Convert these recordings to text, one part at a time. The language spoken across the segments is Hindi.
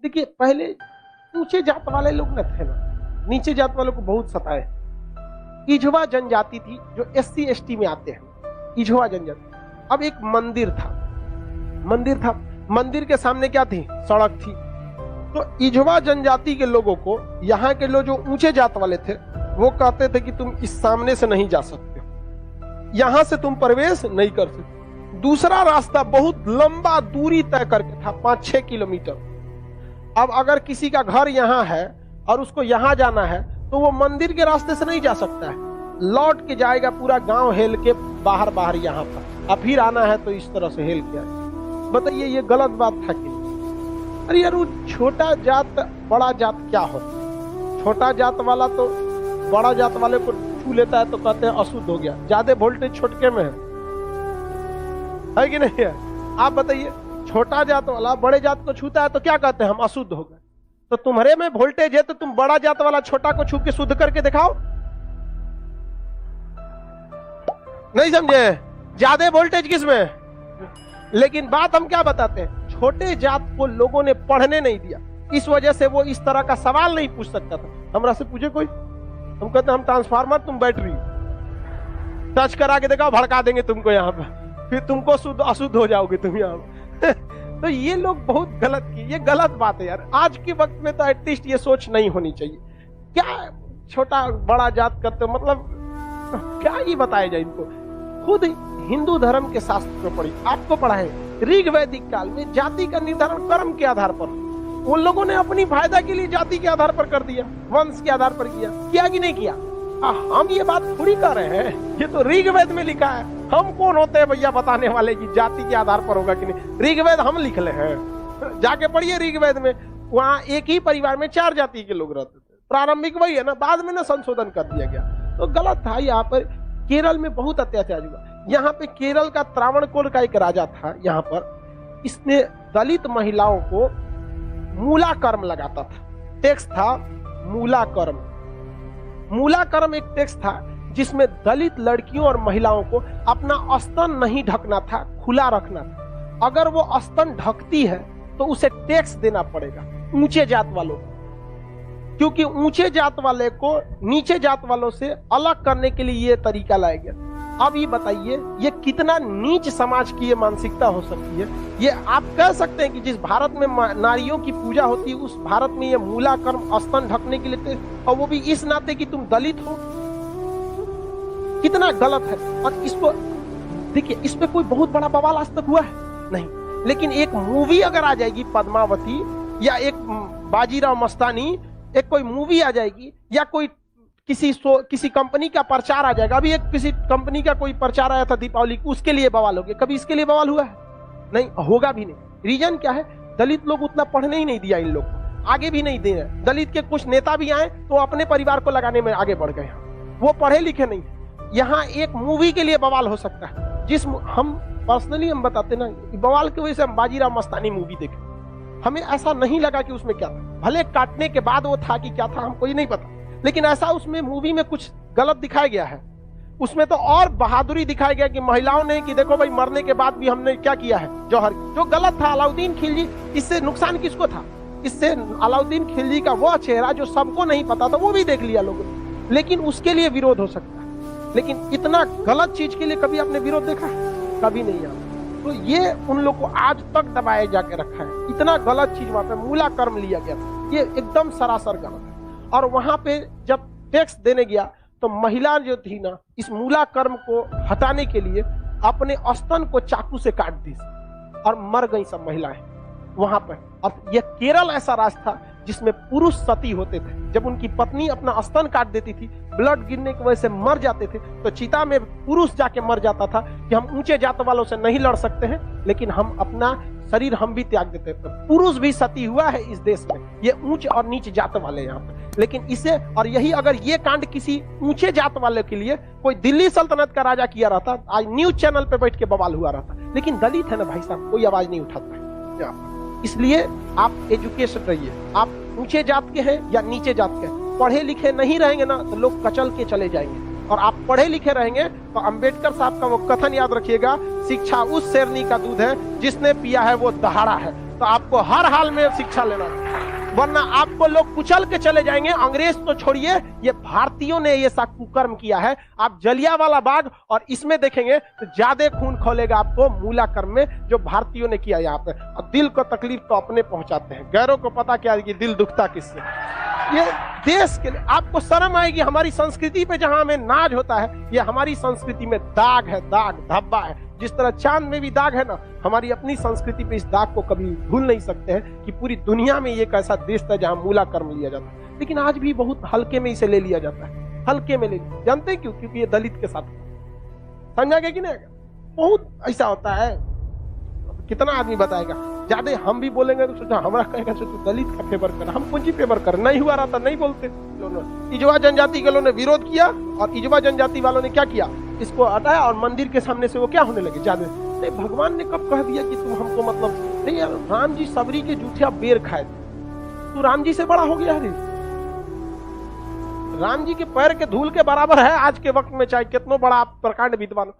देखिए पहले ऊंचे जात वाले लोग न थे ना, नीचे जात वालों को बहुत सताए। इझवा जनजाति थी जो SC ST में आते हैं, इझवा जनजाति। अब एक मंदिर था, मंदिर के सामने क्या थी? सड़क थी। तो इझवा जनजाति के लोगों को यहाँ के लोग जो ऊंचे जात वाले थे वो कहते थे कि तुम इस सामने से नहीं जा सकते, यहां से तुम प्रवेश नहीं कर सकते। दूसरा रास्ता बहुत लंबा दूरी तय करके था, 5-6 किलोमीटर। अब अगर किसी का घर यहाँ है और उसको यहाँ जाना है तो वो मंदिर के रास्ते से नहीं जा सकता है, लौट के जाएगा पूरा गांव हेल के बाहर बाहर यहाँ पर, अब फिर आना है तो इस तरह से हेल के आए। बताइए ये गलत बात था कि नहीं? अरे यार, वो छोटा जात बड़ा जात क्या होता? छोटा जात वाला तो बड़ा जात वाले को छू लेता है तो कहते हैं अशुद्ध हो गया, ज्यादा वोल्टेज छोटके में है कि नहीं है? आप बताइए, छोटा जात वाला बड़े जात को छूता है तो क्या कहते हैं? हम अशुद्ध हो गए। तो तुम्हारे में वोल्टेज है तो तुम बड़ा जात वाला छोटा को छू के शुद्ध करके दिखाओ। नहीं समझे? ज्यादा वोल्टेज किसमें? लेकिन बात हम क्या बताते हैं, छोटे जात को लोगों ने पढ़ने नहीं दिया, इस वजह से वो इस तरह का सवाल नहीं पूछ सकता था। हमरा से पूछे कोई, हम कहते हम ट्रांसफार्मर तुम बैटरी, टच करा के देखा भड़का देंगे तुमको यहाँ पर, फिर तुमको शुद्ध अशुद्ध हो जाओगे तुम यहाँ पर। तो ये लोग बहुत गलत किए, ये गलत बात है यार। आज के वक्त में तो एटलीस्ट ये सोच नहीं होनी चाहिए। क्या छोटा बड़ा जात करते, मतलब क्या ही बताया जाए इनको? खुद हिंदू धर्म के शास्त्र में पढ़ी, आपको पढ़ा है, ऋग वैदिक काल में जाति का निर्धारण कर्म के आधार पर, उन लोगों ने अपनी फायदा के लिए जाति के आधार पर कर दिया, वंश के आधार पर किया कि नहीं किया? हम ये बात थोड़ी कर रहे हैं, ये तो ऋग्वेद में लिखा है। हम कौन होते हैं भैया बताने वाले कि जाति के आधार पर होगा कि नहीं? ऋग्वेद हम लिख ले हैं, जाके पढ़िए ऋग्वेद में, वहां एक ही परिवार में 4 जाति के लोग रहते थे। प्रारंभिक वही है ना, बाद में ना संशोधन कर दिया गया, तो गलत था। यहाँ पर केरल में बहुत अत्याचार हुआ। यहाँ पे केरल का त्रावणकोर का एक राजा था, यहाँ पर इसने दलित महिलाओं को मूला कर्म लगाता था। टैक्स था मूला कर्म। मूला कर्म एक टैक्स था जिसमें दलित लड़कियों और महिलाओं को अपना स्तन नहीं ढकना था, खुला रखना था। अगर वो स्तन ढकती है तो उसे टैक्स देना पड़ेगा ऊंचे जात वालों को, क्योंकि ऊंचे जात वाले को नीचे जात वालों से अलग करने के लिए ये तरीका लाया गया। अब ये बताइए ये कितना नीच समाज की ये मानसिकता हो सकती है? ये आप कह सकते हैं कि जिस भारत में नारियों की पूजा होती है उस भारत में ये मूला कर्म स्तन ढकने के लिए, और वो भी इस नाते कि तुम दलित हो, कितना गलत है। और इसको देखिए, इस पे कोई बहुत बड़ा बवाल आज तक हुआ है नहीं, लेकिन एक मूवी अगर आ जाएगी पद्मावती, या एक बाजीराव मस्तानी, एक कोई मूवी आ जाएगी, या कोई किसी कंपनी का प्रचार आ जाएगा। अभी एक किसी कंपनी का कोई प्रचार आया था दीपावली, उसके लिए बवाल हो गया। कभी इसके लिए बवाल हुआ है? नहीं, होगा भी नहीं। रीजन क्या है? दलित लोग उतना पढ़ने ही नहीं दिया इन लोग को, आगे भी नहीं दे रहे। दलित के कुछ नेता भी आए तो अपने परिवार को लगाने में आगे बढ़ गए, वो पढ़े लिखे नहीं। यहाँ एक मूवी के लिए बवाल हो सकता है, जिस हम पर्सनली हम बताते ना, बवाल की वजह से हम बाजीराव मस्तानी मूवी देखे, हमें ऐसा नहीं लगा कि उसमें क्या था। भले काटने के बाद वो था कि क्या था हमको ये नहीं पता, लेकिन ऐसा उसमें मूवी में कुछ गलत दिखाया गया है। उसमें तो और बहादुरी दिखाया गया कि महिलाओं ने कि देखो भाई मरने के बाद भी हमने क्या किया है, जौहर, जो गलत था। अलाउद्दीन खिलजी, इससे नुकसान किसको था? इससे अलाउद्दीन खिलजी का वो चेहरा जो सबको नहीं पता था वो भी देख लिया लोगों ने, लेकिन उसके लिए विरोध हो सकता है। लेकिन इतना गलत चीज के लिए कभी आपने विरोध देखा? कभी नहीं आया। तो ये उन लोग को आज तक दबाए जाके रखा है। इतना गलत चीज वहां पे मूला कर्म लिया गया था, ये एकदम सरासर गलत है। और वहां पे जब टैक्स देने गया तो महिला जो थी ना, इस मूला कर्म को हटाने के लिए अपने स्तन को चाकू से काट दी और मर गई सब महिलाएं वहां पर। अब यह केरल ऐसा राज्य था जिसमें पुरुष सती होते थे। जब उनकी पत्नी अपना स्तन काट देती थी, ब्लड गिरने की वजह से मर जाते थे, तो चिता में पुरुष जाके मर जाता था कि हम ऊंचे जात वालों से नहीं लड़ सकते हैं, लेकिन हम अपना शरीर हम भी त्याग देते थे। पुरुष भी सती हुआ है इस देश में, ये ऊंच और नीच जात वाले यहाँ पर। लेकिन इसे, और यही अगर ये कांड किसी ऊंचे जात वाले के लिए कोई दिल्ली सल्तनत का राजा किया रहता, आज न्यूज चैनल पे बैठ के बवाल हुआ रहता। लेकिन दलित है ना भाई साहब, कोई आवाज नहीं उठाता है। इसलिए आप एजुकेशन रहिए, आप ऊंचे जात के हैं या नीचे जात के हैं, पढ़े लिखे नहीं रहेंगे ना तो लोग कचल के चले जाएंगे। और आप पढ़े लिखे रहेंगे तो अंबेडकर साहब का वो कथन याद रखिएगा, शिक्षा उस शेरनी का दूध है जिसने पिया है वो दहाड़ा है। तो आपको हर हाल में शिक्षा लेना है, वरना आपको लोग कुचल के चले जाएंगे। अंग्रेज तो छोड़िए, ये भारतीयों ने ये सा कुकर्म किया है। आप जलियांवाला बाग और इसमें देखेंगे तो ज्यादा खून खोलेगा आपको मूला कर्म में, जो भारतीयों ने किया यहाँ पे। और दिल को तकलीफ तो अपने पहुंचाते हैं, गैरों को पता क्या है कि दिल दुखता किससे। ये देश के लिए आपको शर्म आएगी। हमारी संस्कृति पे जहां हमें नाज होता है, ये हमारी संस्कृति में दाग है, दाग धब्बा है। जिस तरह चांद में भी दाग है ना, हमारी अपनी संस्कृति पे इस दाग को कभी भूल नहीं सकते हैं कि पूरी दुनिया में एक ऐसा देश था जहां मूला कर्म लिया जाता है, लेकिन आज भी बहुत हल्के में इसे ले लिया जाता है, हल्के में ले लिया। जानते हैं क्यों? क्योंकि ये दलित के साथ, समझा गया कि नहीं? बहुत ऐसा होता है। कितना आदमी बताएगा, ज्यादा हम भी बोलेंगे तो सोचा हमारा कहेगा तू दलित का फेवर कर, हम कौन सी फेवर कर, नहीं हुआ रहता नहीं बोलते। इजवा जनजाति के लोगों ने विरोध किया और इजवा जनजाति वालों ने क्या किया, इसको हटाया और मंदिर के सामने से वो क्या होने लगे, ज्यादा नहीं। भगवान ने कब कह दिया कि तुम हमको मतलब नहीं यार, राम जी सबरी के जूठे बेर खाए थे, तू राम जी से बड़ा हो गया है। राम जी के पैर के धूल के बराबर है आज के वक्त में, चाहे कितना बड़ा आप प्रकांड विद्वान।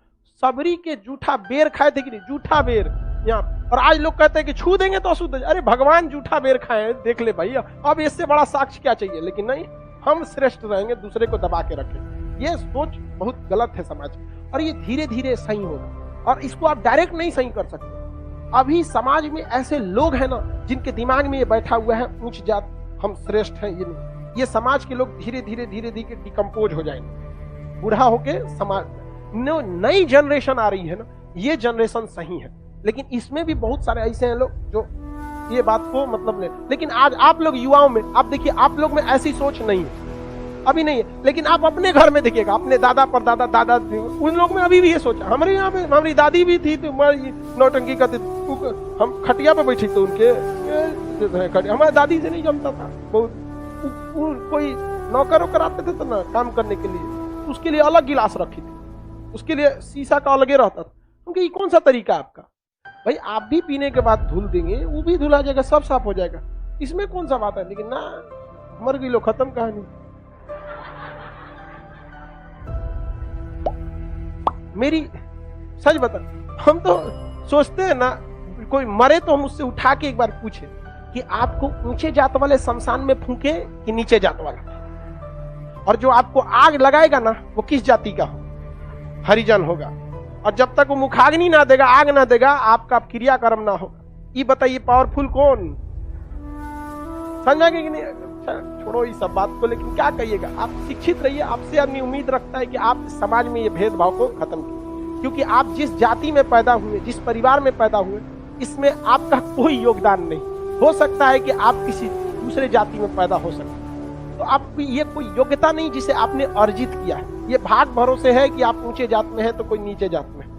सबरी के जूठा बेर खाए थे कि नहीं, जूठा बेर यहाँ। और आज लोग कहते हैं कि छू देंगे तो अशुद्ध। अरे भगवान जूठा बेर खाए, देख ले भाई, अब इससे बड़ा साक्ष्य क्या चाहिए। लेकिन नहीं, हम श्रेष्ठ रहेंगे, दूसरे को दबा के रखें। ये सोच बहुत गलत है समाज की, और ये धीरे धीरे सही होगा। और इसको आप डायरेक्ट नहीं सही कर सकते। अभी समाज में ऐसे लोग हैं ना, जिनके दिमाग में ये बैठा हुआ है ऊंच जात, हम श्रेष्ठ हैं। ये नहीं, ये समाज के लोग धीरे धीरे धीरे धीरे डिकम्पोज हो जाएंगे, बूढ़ा होके समाज। नई जनरेशन आ रही है ना, ये जनरेशन सही है, लेकिन इसमें भी बहुत सारे ऐसे हैं लोग जो ये बात को मतलब ले। लेकिन आज आप लोग युवाओं में, आप देखिए, आप लोग में ऐसी सोच नहीं है, अभी नहीं है। लेकिन आप अपने घर में देखिएगा, अपने दादा परदादा, दादा, उन लोग में अभी भी ये सोच। हमारे यहाँ पे हमारी दादी भी थी तो नौटंकी करते, हम खटिया पे बैठी थे उनके, हमारी दादी से नहीं जमता था बहुत। कोई नौकर वोकर आते थे तो ना काम करने के लिए, उसके लिए अलग गिलास रखी थी, उसके लिए शीशा का अलगे रहता था। क्योंकि ये कौन सा तरीका है आपका भाई? आप भी पीने के बाद धुल देंगे, वो भी धुला जाएगा, सब साफ हो जाएगा, इसमें कौन सा बात है। लेकिन ना, मर गई लो, खत्म कहानी। मेरी सच बता, हम तो सोचते हैं ना, कोई मरे तो हम उससे उठा के एक बार पूछे कि आपको ऊंचे जात वाले शमशान में फूके कि नीचे जात वाला, और जो आपको आग लगाएगा ना वो किस जाति का हो, हरिजन होगा। और जब तक वो मुखाग्नि ना देगा, आग ना देगा, आपका क्रियाकर्म ना होगा। ये बताइए पावरफुल कौन? समझा कि नहीं? छोड़ो इस सब बात को, लेकिन क्या कहिएगा, आप शिक्षित रहिए। आपसे आदमी उम्मीद रखता है कि आप समाज में ये भेदभाव को खत्म कीजिए, क्योंकि आप जिस जाति में पैदा हुए, जिस परिवार में पैदा हुए, इसमें आपका कोई योगदान नहीं। हो सकता है कि आप किसी दूसरे जाति में पैदा हो सकते, तो आपकी ये कोई योग्यता नहीं जिसे आपने अर्जित किया है। ये भाग भरोसे है कि आप ऊंचे जात में हैं तो कोई नीचे जात में है।